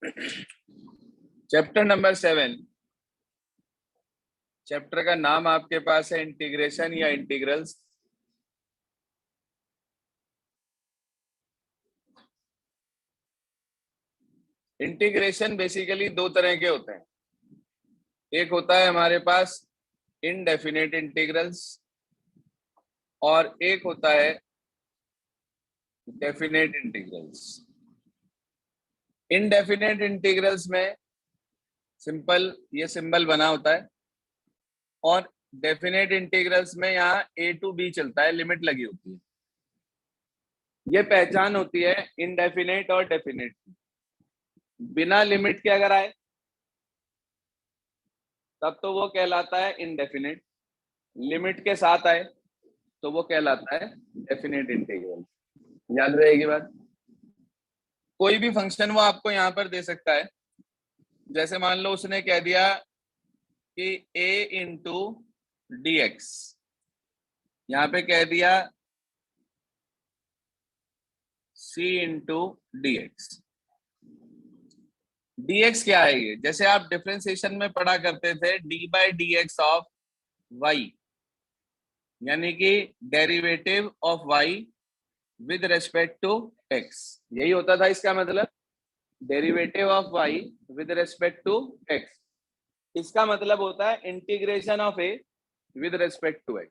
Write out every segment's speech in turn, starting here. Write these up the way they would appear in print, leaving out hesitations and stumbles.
Chapter number 7। Chapter का नाम आपके पास है इंटीग्रेशन या इंटीग्रल्स। इंटीग्रेशन बेसिकली दो तरह के होते हैं। एक होता है हमारे पास इनडेफिनेट इंटीग्रल्स और एक होता है डेफिनेट इंटीग्रल्स। इनडेफिनेट इंटीग्रल्स में सिंपल ये सिंबल बना होता है और डेफिनेट इंटीग्रल्स में यहाँ a to b चलता है, लिमिट लगी होती है। ये पहचान होती है इनडेफिनेट और डेफिनेट की। बिना लिमिट के अगर आए तब तो वो कहलाता है इनडेफिनेट, लिमिट के साथ आए तो वो कहलाता है डेफिनेट इंटीग्रल। याद रहेगी बात। कोई भी फंक्शन वो आपको यहाँ पर दे सकता है। जैसे मान लो उसने कह दिया कि a इंटू डी एक्स, यहाँ पे कह दिया c into D x. dx क्या है ये? जैसे आप डिफरेंशिएशन में पढ़ा करते थे d by d x of y, यानी कि derivative of y with respect to x। यही होता था इसका मतलब, derivative of y with respect to x। इसका मतलब होता है integration of a with respect to x।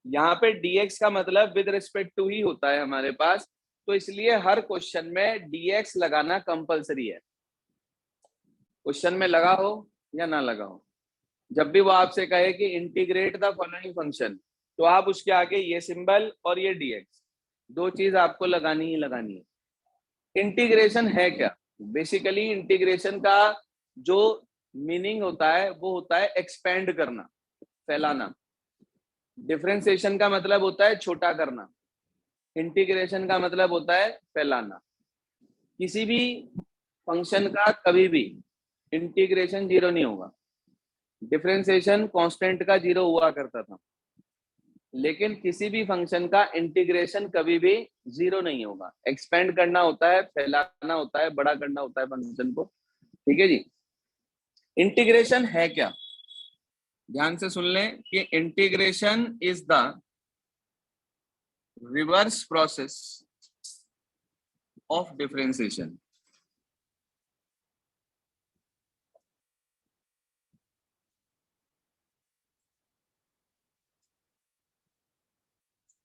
यहाँ पे dx का मतलब विद रेस्पेक्ट टू ही होता है हमारे पास, तो इसलिए हर क्वेश्चन में dx लगाना कंपलसरी है। क्वेश्चन में लगा हो या ना लगा हो, जब भी वो आपसे कहे कि इंटीग्रेट द फॉलोइंग फंक्शन, तो आप उसके आगे ये सिंबल और ये dx दो चीज आपको लगानी ही लगानी है। इंटीग्रेशन है क्या? बेसिकली इंटीग्रेशन का जो मीनिंग होता है वो होता है एक्सपेंड करना, फैलाना। डिफरेंशिएशन का मतलब होता है छोटा करना, इंटीग्रेशन का मतलब होता है फैलाना। किसी भी फंक्शन का कभी भी इंटीग्रेशन जीरो नहीं होगा। डिफरेंशिएशन कांस्टेंट का जीरो हुआ करता था, लेकिन किसी भी फंक्शन का इंटीग्रेशन कभी भी जीरो नहीं होगा। एक्सपेंड करना होता है, फैलाना होता है, बड़ा करना होता है फंक्शन को। ठीक है जी। इंटीग्रेशन है क्या? ध्यान से सुन लें कि integration is the reverse process of differentiation.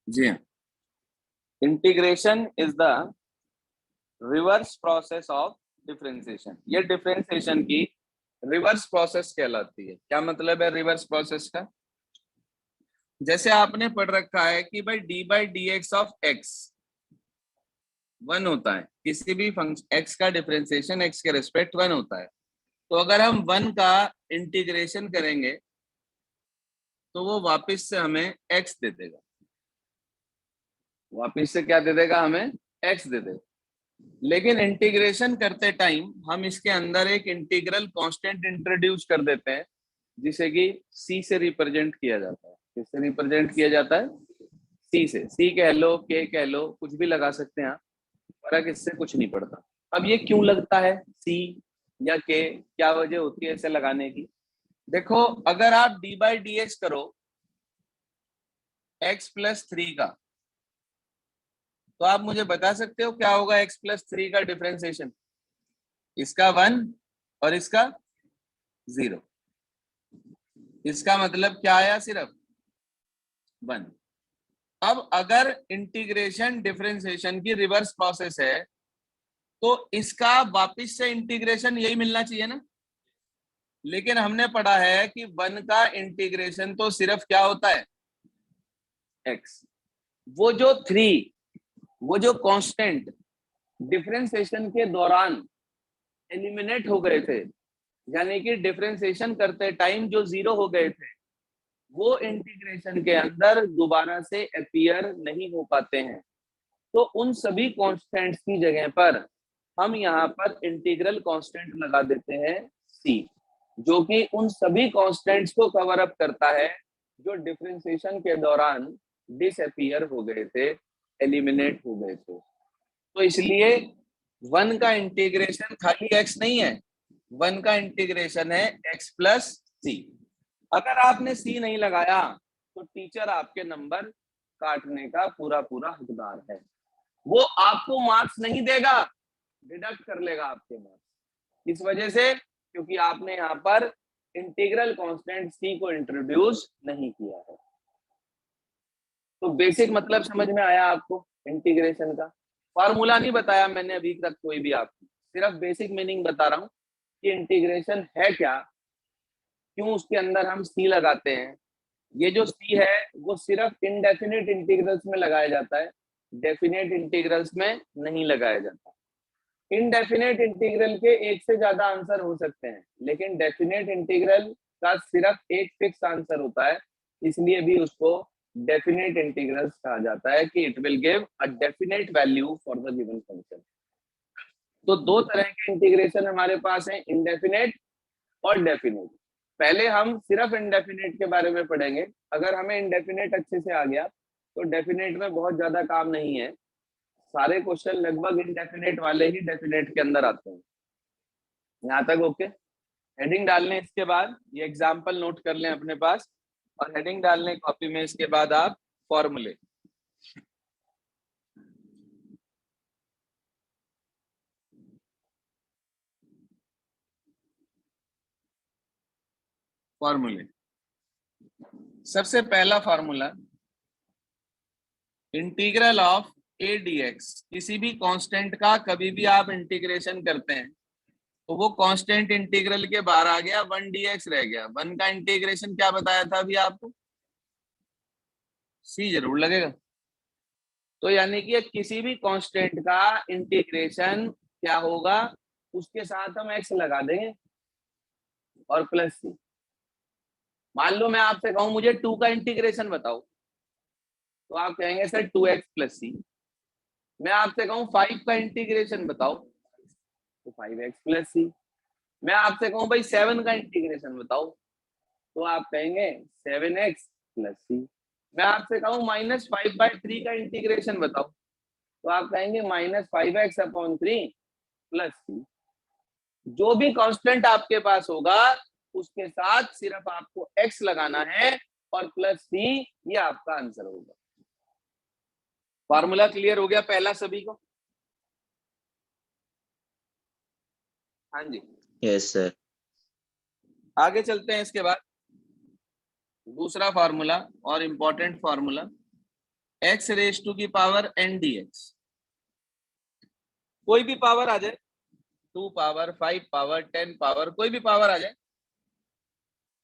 जी हाँ, integration is the reverse process of differentiation. ये डिफरेंशिएशन की रिवर्स प्रोसेस कहलाती है। क्या मतलब है रिवर्स प्रोसेस का? जैसे आपने पढ़ रखा है कि भाई D by d x of x 1 होता है। किसी भी फंक्शन एक्स का डिफरेंशिएशन एक्स के रिस्पेक्ट 1 होता है। तो अगर हम 1 का इंटीग्रेशन करेंगे तो वो वापस से हमें एक्स दे देगा। वापस से क्या दे देगा? हमें एक्स दे देगा। लेकिन इंटीग्रेशन करते टाइम हम इसके अंदर एक इंटीग्रल कांस्टेंट इंट्रोड्यूस कर देते हैं, जिसे कि c से रिप्रेजेंट किया जाता है। किससे रिप्रेजेंट किया जाता है? c से। c कह लो, k कह लो, कुछ भी लगा सकते हैं आप, फर्क इससे कुछ नहीं पड़ता। अब ये क्यों लगता है c या k? क्या वजह होती है इसे लगाने की? देखो, अगर आप d बाई डी एक्स करो x प्लस 3 का, तो आप मुझे बता सकते हो क्या होगा x प्लस 3 का डिफरेंशिएशन? इसका 1 और इसका 0। इसका मतलब क्या आया? सिर्फ 1। अब अगर इंटीग्रेशन डिफरेंशिएशन की रिवर्स प्रोसेस है तो इसका वापस से इंटीग्रेशन यही मिलना चाहिए ना। लेकिन हमने पढ़ा है कि 1 का इंटीग्रेशन तो सिर्फ क्या होता है? x। वो जो 3, वो जो कांस्टेंट डिफरेंशिएशन के दौरान एलिमिनेट हो गए थे, यानी कि डिफरेंशिएशन करते टाइम जो 0 हो गए थे, वो इंटीग्रेशन के अंदर दोबारा से अपीयर नहीं हो पाते हैं। तो उन सभी कांस्टेंट्स की जगह पर हम यहाँ पर इंटीग्रल कांस्टेंट लगा देते हैं c, जो कि उन सभी कांस्टेंट्स को कवर अप करता है जो डिफरेंशिएशन के दौरान डिसअपीयर हो गए थे, एलिमिनेट हो गए थे। तो इसलिए वन का इंटीग्रेशन खाली x नहीं है, वन का इंटीग्रेशन है x प्लस सी। अगर आपने सी नहीं लगाया तो टीचर आपके नंबर काटने का पूरा पूरा हकदार है। वो आपको मार्क्स नहीं देगा, डिडक्ट कर लेगा आपके मार्क्स। इस वजह से क्योंकि आपने यहाँ पर इंटीग्रल कांस्टेंट सी को इंट्रोड्यूस नहीं किया है। तो बेसिक मतलब समझ में आया आपको इंटीग्रेशन का? फॉर्मूला नहीं बताया मैंने अभी तक कोई भी आपको, सिर्फ बेसिक मीनिंग बता रहा हूँ कि इंटीग्रेशन है क्या, क्यों उसके अंदर हम सी लगाते हैं। ये जो सी है वो सिर्फ इनडेफिनेट इंटीग्रल्स में लगाया जाता है, डेफिनेट इंटीग्रल्स में नहीं लगाया जाता। इनडेफिनेट इंटीग्रल के एक से ज्यादा आंसर हो सकते हैं, लेकिन डेफिनेट इंटीग्रल का सिर्फ एक फिक्स आंसर होता है, इसलिए भी उसको डेफिनेट इंटीग्रल्स कहा जाता है कि it will give a definite value for the given function. तो दो तरह के इंटीग्रेशन हमारे पास है, इंडेफिनेट और डेफिनेट। पहले हम सिर्फ इंडेफिनेट के बारे में पढ़ेंगे। अगर हमें इंडेफिनेट अच्छे से आ गया तो डेफिनेट में बहुत ज्यादा काम नहीं है, सारे क्वेश्चन लगभग इंडेफिनेट वाले ही डेफिनेट के अंदर आते हैं। यहाँ तक ओके? हेडिंग डालने इसके बाद ये एग्जाम्पल नोट कर लें अपने पास, और हेडिंग डालने कॉपी में इसके बाद आप फॉर्मूले। फॉर्मूले, सबसे पहला formula, integral of a d x. किसी भी कांस्टेंट का कभी भी आप इंटीग्रेशन करते हैं तो वो कांस्टेंट इंटीग्रल के बाहर आ गया, वन डीएक्स रह गया। वन का इंटीग्रेशन क्या बताया था अभी आपको? सी जरूर लगेगा। तो यानी कि किसी भी कांस्टेंट का इंटीग्रेशन क्या होगा, उसके साथ हम एक्स लगा देंगे और प्लस सी। मान लो मैं आपसे कहूं मुझे 2 का इंटीग्रेशन बताओ, तो आप कहेंगे सर 2x प्लस सी। मैं आपसे कहूं 5 का इंटीग्रेशन बताओ, तो 5x प्लस सी। मैं आपसे कहूं भाई 7 का इंटीग्रेशन बताओ, तो आप कहेंगे 7x प्लस सी। मैं आपसे कहूं -5/3 का इंटीग्रेशन बताओ, तो आप कहेंगे -5x/3 प्लस सी। जो भी कांस्टेंट आपके पास होगा उसके साथ सिर्फ आपको x लगाना है और प्लस सी, ये आपका आंसर होगा। फॉर्मूला क्लियर हो गया पहला सभी को? हाँ जी, यस सर। आगे चलते हैं। इसके बाद दूसरा फॉर्मूला और important formula, x raise to की पावर n dx। कोई भी पावर आ जाए, 2 पावर, 5 पावर, 10 पावर, कोई भी पावर आ जाए,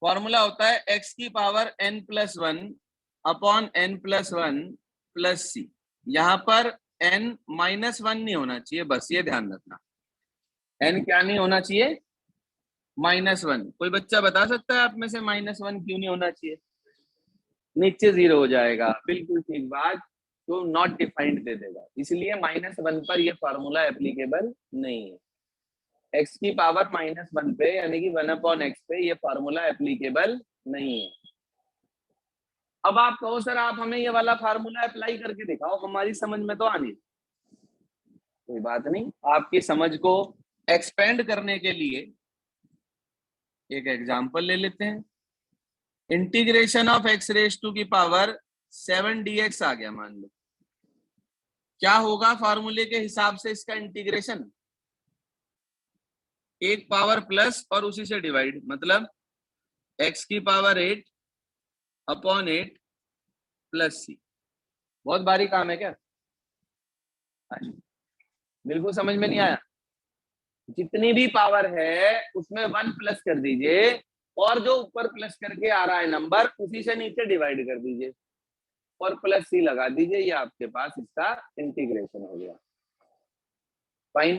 फॉर्मूला होता है x की power n+1 upon n+1 plus सी। यहाँ पर n -1 नहीं होना चाहिए, बस ये ध्यान रखना। n क्या नहीं होना चाहिए? -1। कोई बच्चा बता सकता है आप में से -1 क्यों नहीं होना चाहिए? नीचे 0 हो जाएगा, बिल्कुल ठीक बात। तो नॉट डिफाइंड दे देगा, इसलिए -1 पर ये फार्मूला एप्लीकेबल नहीं है। x की पावर -1 पे यानी कि 1/x पे ये फार्मूला एप्लीकेबल नहीं है। अब आप कहो सर आप हमें ये वाला फार्मूला अप्लाई करके दिखाओ, हमारी समझ में तो आनी। कोई बात नहीं, आपकी समझ को एक्सपेंड करने के लिए एक एग्जांपल ले लेते हैं। Integration of x raise to की पावर 7 dx आ गया मान लो। क्या होगा फार्मूले के हिसाब से इसका इंटीग्रेशन? एक पावर प्लस और उसी से डिवाइड, मतलब x की पावर 8 अपॉन 8 प्लस सी। बहुत भारी काम है क्या? बिल्कुल समझ में नहीं आया? जितनी भी पावर है उसमें 1 प्लस कर दीजिए, और जो ऊपर प्लस करके आ रहा है नंबर उसी से नीचे डिवाइड कर दीजिए और प्लस सी लगा दीजिए, ये आपके पास इसका इंटीग्रेशन हो गया। फाइन।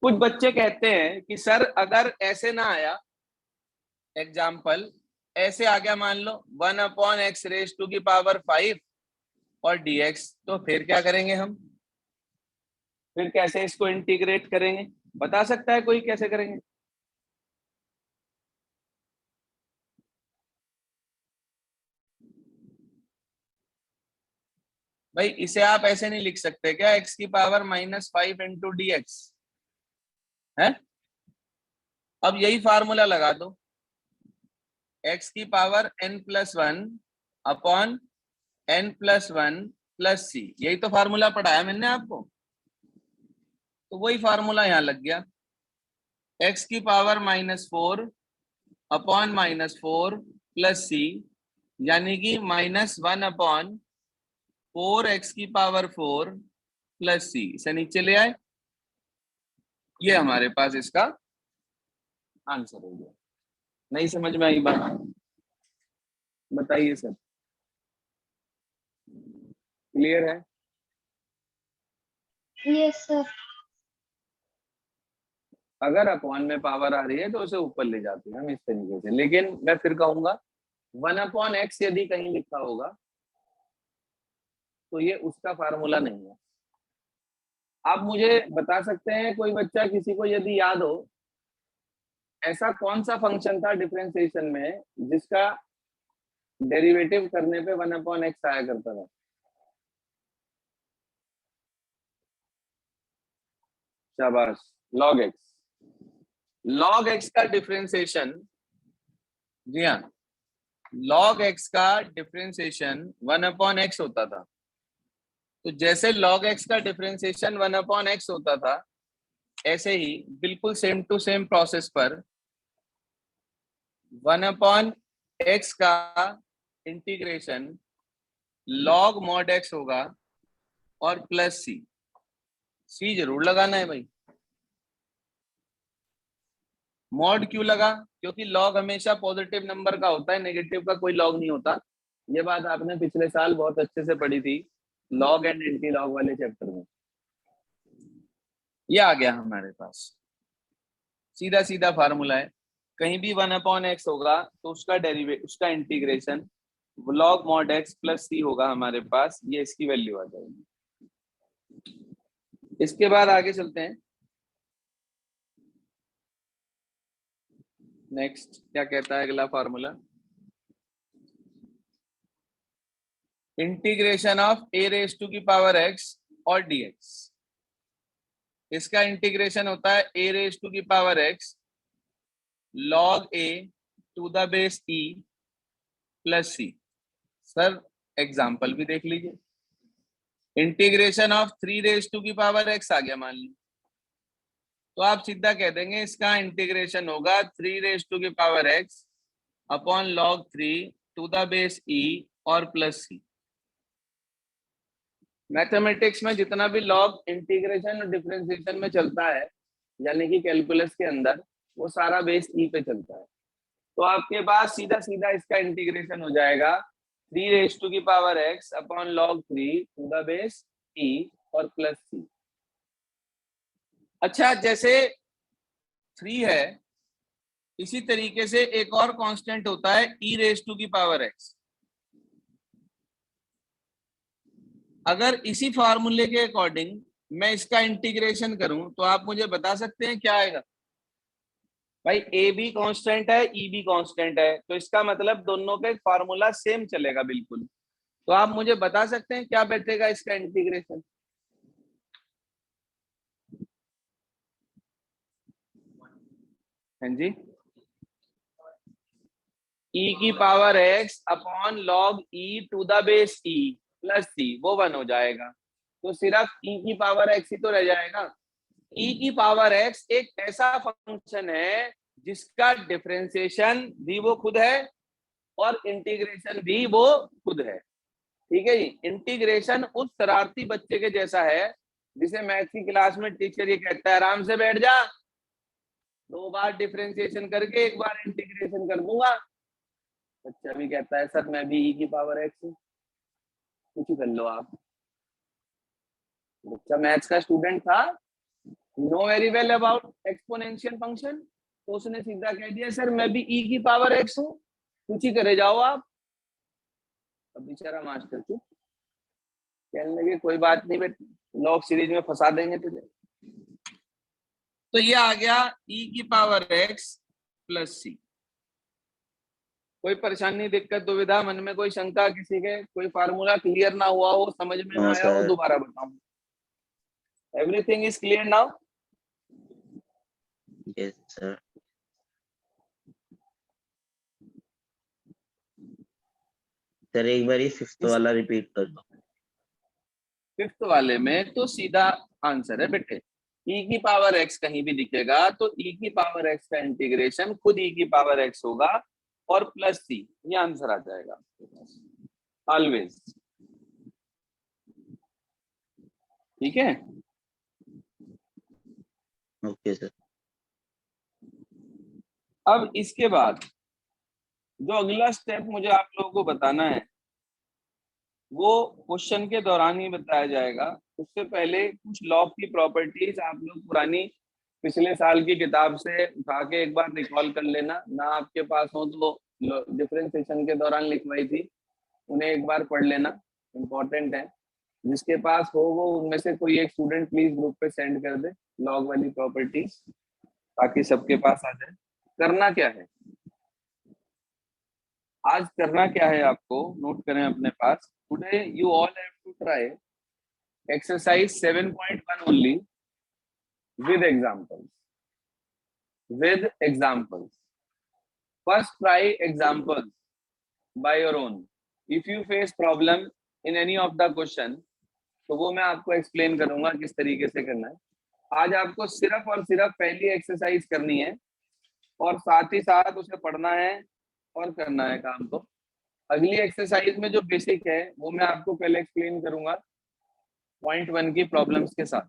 कुछ बच्चे कहते हैं कि सर अगर ऐसे ना आया, एग्जाम्पल ऐसे आ गया, मान लो 1/x रेज टू की पावर 5 और dx, तो फिर क्या करेंगे हम? फिर कैसे इसको इंटीग्रेट करेंगे? बता सकता है कोई कैसे करेंगे? भाई इसे आप ऐसे नहीं लिख सकते क्या, x की पावर -5 इंटू डी एक्स है। अब यही फार्मूला लगा दो, x की power n+1 upon n+1 plus सी, यही तो फार्मूला पढ़ाया मैंने आपको, तो वही फार्मूला यहाँ लग गया, x की पावर -4 अपॉन -4 प्लस सी, यानी कि -1 अपॉन 4x की पावर 4 प्लस सी, इसे नीचे ले आए, ये हमारे पास इसका आंसर हो गया। नहीं समझ में आई बात, बताइए सर, क्लियर है? Yes sir. अगर अपॉन में पावर आ रही है तो उसे ऊपर ले जाते हैं हम इस तरीके से, लेकिन मैं फिर कहूंगा 1/x यदि कहीं लिखा होगा तो ये उसका फार्मूला नहीं है। आप मुझे बता सकते हैं, कोई बच्चा किसी को यदि याद हो, ऐसा कौन सा फंक्शन था डिफरेंशिएशन में जिसका डेरिवेटिव करने पे 1/x आया करता था? शाबाश, log x। log x का डिफरेंशिएशन, जी हाँ, log x का डिफरेंशिएशन 1/x होता था। तो जैसे log x का डिफरेंशिएशन 1/x होता था, ऐसे ही बिल्कुल सेम टू सेम प्रोसेस पर 1/x का इंटीग्रेशन log mod x होगा और प्लस सी, सी जरूर लगाना है भाई। मॉड क्यों लगा? क्योंकि लॉग हमेशा पॉजिटिव नंबर का होता है, नेगेटिव का कोई लॉग नहीं होता। ये बात आपने पिछले साल बहुत अच्छे से पढ़ी थी लॉग एंड एंटी लॉग वाले चैप्टर में। ये आ गया हमारे पास, सीधा सीधा फार्मूला है, कहीं भी 1/x होगा तो उसका डेरिवेटिव, उसका integration log mod x plus C होगा हमारे पास, ये इसकी वैल्यू आ जाएगी। इसके बाद आगे चलते हैं, नेक्स्ट क्या कहता है अगला formula, integration of a raise to की पावर x और dx। इसका इंटीग्रेशन होता है a रेज टू की power x log a to the base e plus c. Sir example भी देख लीजिए, इंटीग्रेशन ऑफ 3 रेज टू की पावर x आ गया मान ली, तो आप सीधा कह देंगे इसका इंटीग्रेशन होगा 3 रेज टू की power x upon log 3 to the base e और प्लस सी। मैथमेटिक्स में जितना भी लॉग इंटीग्रेशन और डिफरेंशिएशन में चलता है, यानी कि कैलकुलस के अंदर, वो सारा बेस ई पे चलता है। तो आपके पास सीधा सीधा इसका इंटीग्रेशन हो जाएगा 3 रेज टू की power x upon log 3 to the base e और प्लस सी। अच्छा, जैसे 3 है, इसी तरीके से एक और कांस्टेंट होता है e रेज टू की पावर x। अगर इसी फार्मूले के अकॉर्डिंग मैं इसका इंटीग्रेशन करूं तो आप मुझे बता सकते हैं क्या आएगा? भाई ए भी कांस्टेंट है, ई भी कांस्टेंट है, तो इसका मतलब दोनों पे फार्मूला सेम चलेगा बिल्कुल। तो आप मुझे बता सकते हैं क्या बैठेगा इसका इंटीग्रेशन? हाँ जी, ई की power x upon log e to the base e plus C, वो 1 हो जाएगा। तो सिर्फ ई की पावर एक्स ही तो रह जाएगा। ई की पावर एक्स एक ऐसा फंक्शन है जिसका डिफरेंशिएशन भी वो खुद है और इंटीग्रेशन भी वो खुद है। ठीक है जी, इंटीग्रेशन उस शरारती बच्चे के जैसा है जिसे मैथ्स की क्लास में टीचर ये कहता है आराम से बैठ जा, 2 बार डिफरेंशिएशन करके 1 बार इंटीग्रेशन कर दूंगा। बच्चा भी कहता है सर मैं भी ई की पावर एक्स हूँ, कुछ ही कर लो आप। बच्चा मैथ्स का स्टूडेंट था, know very well about exponential function, तो उसने सीधा कह दिया सर मैं भी ई की पावर एक्स हूँ, कुछ ही करे जाओ आप। अब बेचारा मास्टर चुप, कहने लगे कोई बात नहीं बेटा, लॉग सीरीज में फंसा देंगे तुझे। तो ये आ गया ई की पावर एक्स प्लस सी। कोई परेशानी, दिक्कत, दुविधा, मन में कोई शंका किसी के, कोई फार्मूला क्लियर ना हुआ हो, समझ में ना नो आया हो, सर। दोबारा बताऊं? Everything is clear now? Yes sir. Sir एक बार फिफ्थ इस वाला रिपीट कर दो। फिफ्थ वाले में तो सीधा आंसर है बेटे, e की पावर x कहीं भी दिखेगा तो e की पावर x का इंटीग्रेशन खुद e की पावर x होगा और प्लस c, ये आंसर आ जाएगा ऑलवेज। ठीक है, ओके सर। अब इसके बाद जो अगला स्टेप मुझे आप लोगों को बताना है वो क्वेश्चन के दौरान ही बताया जाएगा। उससे पहले कुछ लॉ की प्रॉपर्टीज आप लोग पुरानी पिछले साल की किताब से उठा के एक बार रिकॉल कर लेना, ना आपके पास हो तो डिफरेंशिएशन के दौरान लिखवाई थी, उन्हें एक बार पढ़ लेना, इम्पोर्टेंट है। जिसके पास हो वो उनमें से कोई एक स्टूडेंट प्लीज ग्रुप पे सेंड कर दे लॉग वाली प्रॉपर्टीज, ताकि सबके पास आ जाए। करना क्या है आज, करना क्या है आपको, नोट करें अपने पास। Today you all have to try exercise 7.1 only with examples. With examples. First try examples by your own. If you face problem in any of the question, तो वो मैं आपको एक्सप्लेन करूंगा किस तरीके से करना है। आज आपको सिर्फ और सिर्फ पहली एक्सरसाइज करनी है और साथ ही साथ उसे पढ़ना है और करना है काम। तो अगली एक्सरसाइज में जो बेसिक है वो मैं आपको पहले एक्सप्लेन करूंगा पॉइंट 1 की प्रॉब्लम्स के साथ।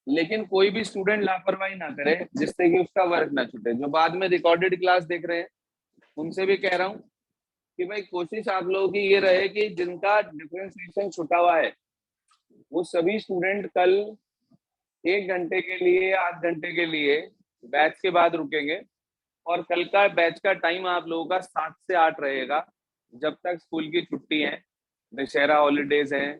लेकिन कोई भी स्टूडेंट लापरवाही ना करे जिससे कि उसका वर्क ना छूटे। जो बाद में रिकॉर्डेड क्लास देख रहे हैं उनसे भी कह रहा हूँ कि भाई कोशिश आप लोगों की ये रहे कि जिनका डिफरेंशिएशन छुटा हुआ है वो सभी स्टूडेंट कल 1 घंटे के लिए, आध घंटे के लिए बैच के बाद रुकेंगे और कल का बैच का टाइम आप लोगों का 7 से 8 रहेगा, जब तक स्कूल की छुट्टी है, दशहरा हॉलीडेज है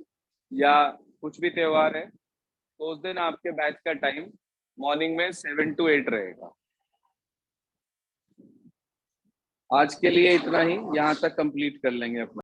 या कुछ भी त्योहार है, तो उस दिन आपके बैच का टाइम मॉर्निंग में 7 to 8 रहेगा। आज के लिए इतना ही, यहाँ तक कंप्लीट कर लेंगे अपना।